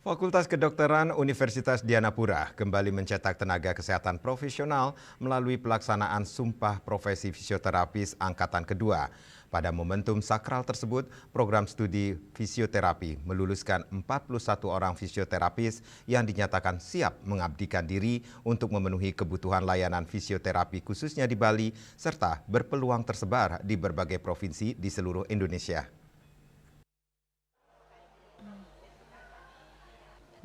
Fakultas Kedokteran Universitas Dianapura kembali mencetak tenaga kesehatan profesional melalui pelaksanaan Sumpah Profesi Fisioterapis Angkatan Kedua. Pada momentum sakral tersebut, program studi fisioterapi meluluskan 41 orang fisioterapis yang dinyatakan siap mengabdikan diri untuk memenuhi kebutuhan layanan fisioterapi khususnya di Bali, serta berpeluang tersebar di berbagai provinsi di seluruh Indonesia.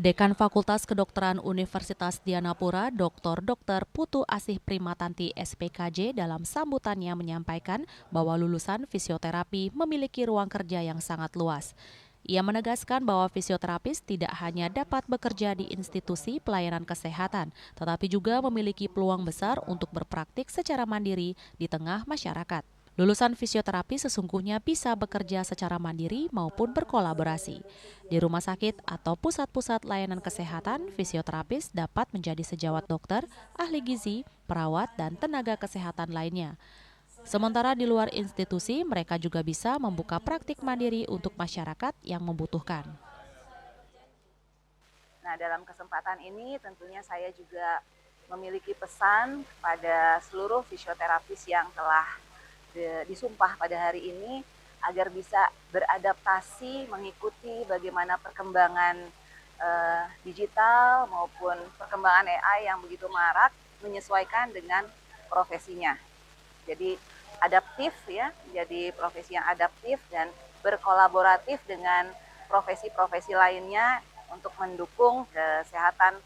Dekan Fakultas Kedokteran Universitas Dianapura, Dr. Putu Asih Primatanti SPKJ dalam sambutannya menyampaikan bahwa lulusan fisioterapi memiliki ruang kerja yang sangat luas. Ia menegaskan bahwa fisioterapis tidak hanya dapat bekerja di institusi pelayanan kesehatan, tetapi juga memiliki peluang besar untuk berpraktik secara mandiri di tengah masyarakat. Lulusan fisioterapi sesungguhnya bisa bekerja secara mandiri maupun berkolaborasi. Di rumah sakit atau pusat-pusat layanan kesehatan, fisioterapis dapat menjadi sejawat dokter, ahli gizi, perawat, dan tenaga kesehatan lainnya. Sementara di luar institusi, mereka juga bisa membuka praktik mandiri untuk masyarakat yang membutuhkan. Nah, dalam kesempatan ini tentunya saya juga memiliki pesan kepada seluruh fisioterapis yang telah disumpah pada hari ini agar bisa beradaptasi mengikuti bagaimana perkembangan digital maupun perkembangan AI yang begitu marak, menyesuaikan dengan profesinya. Jadi adaptif ya, jadi profesi yang adaptif dan berkolaboratif dengan profesi-profesi lainnya untuk mendukung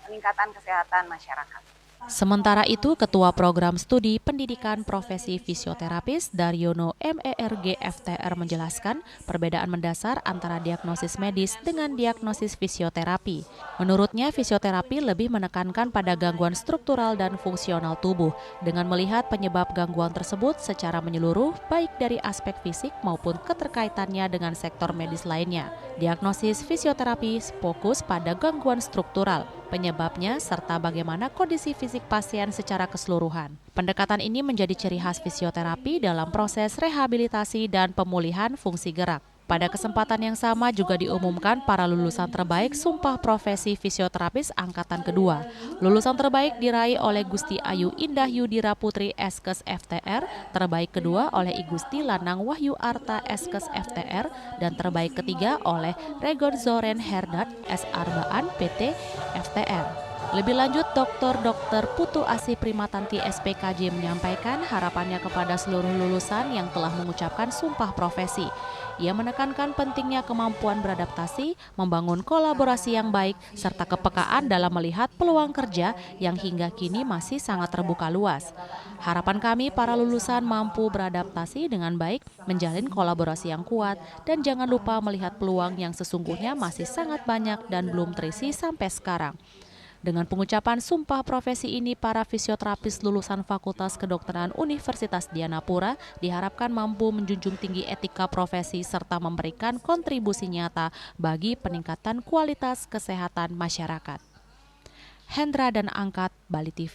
peningkatan kesehatan masyarakat. Sementara itu, Ketua Program Studi Pendidikan Profesi Fisioterapis Daryono MERG FTR menjelaskan perbedaan mendasar antara diagnosis medis dengan diagnosis fisioterapi. Menurutnya, fisioterapi lebih menekankan pada gangguan struktural dan fungsional tubuh dengan melihat penyebab gangguan tersebut secara menyeluruh baik dari aspek fisik maupun keterkaitannya dengan sektor medis lainnya. Diagnosis fisioterapi fokus pada gangguan struktural, penyebabnya, serta bagaimana kondisi fisik pasien secara keseluruhan. Pendekatan ini menjadi ciri khas fisioterapi dalam proses rehabilitasi dan pemulihan fungsi gerak. Pada kesempatan yang sama juga diumumkan para lulusan terbaik Sumpah Profesi Fisioterapis Angkatan Kedua. Lulusan terbaik diraih oleh Gusti Ayu Indah Yudira Putri Eskes FTR, terbaik kedua oleh I Gusti Lanang Wahyu Arta Eskes FTR, dan terbaik ketiga oleh Regon Zoren Herdat S. Arbaan PT FTR. Lebih lanjut, Dr. Putu Asih Primatanti SPKJ menyampaikan harapannya kepada seluruh lulusan yang telah mengucapkan sumpah profesi. Ia menekankan pentingnya kemampuan beradaptasi, membangun kolaborasi yang baik, serta kepekaan dalam melihat peluang kerja yang hingga kini masih sangat terbuka luas. Harapan kami para lulusan mampu beradaptasi dengan baik, menjalin kolaborasi yang kuat, dan jangan lupa melihat peluang yang sesungguhnya masih sangat banyak dan belum terisi sampai sekarang. Dengan pengucapan sumpah profesi ini, para fisioterapis lulusan Fakultas Kedokteran Universitas Dianapura diharapkan mampu menjunjung tinggi etika profesi serta memberikan kontribusi nyata bagi peningkatan kualitas kesehatan masyarakat. Hendra dan Angkat, Bali TV.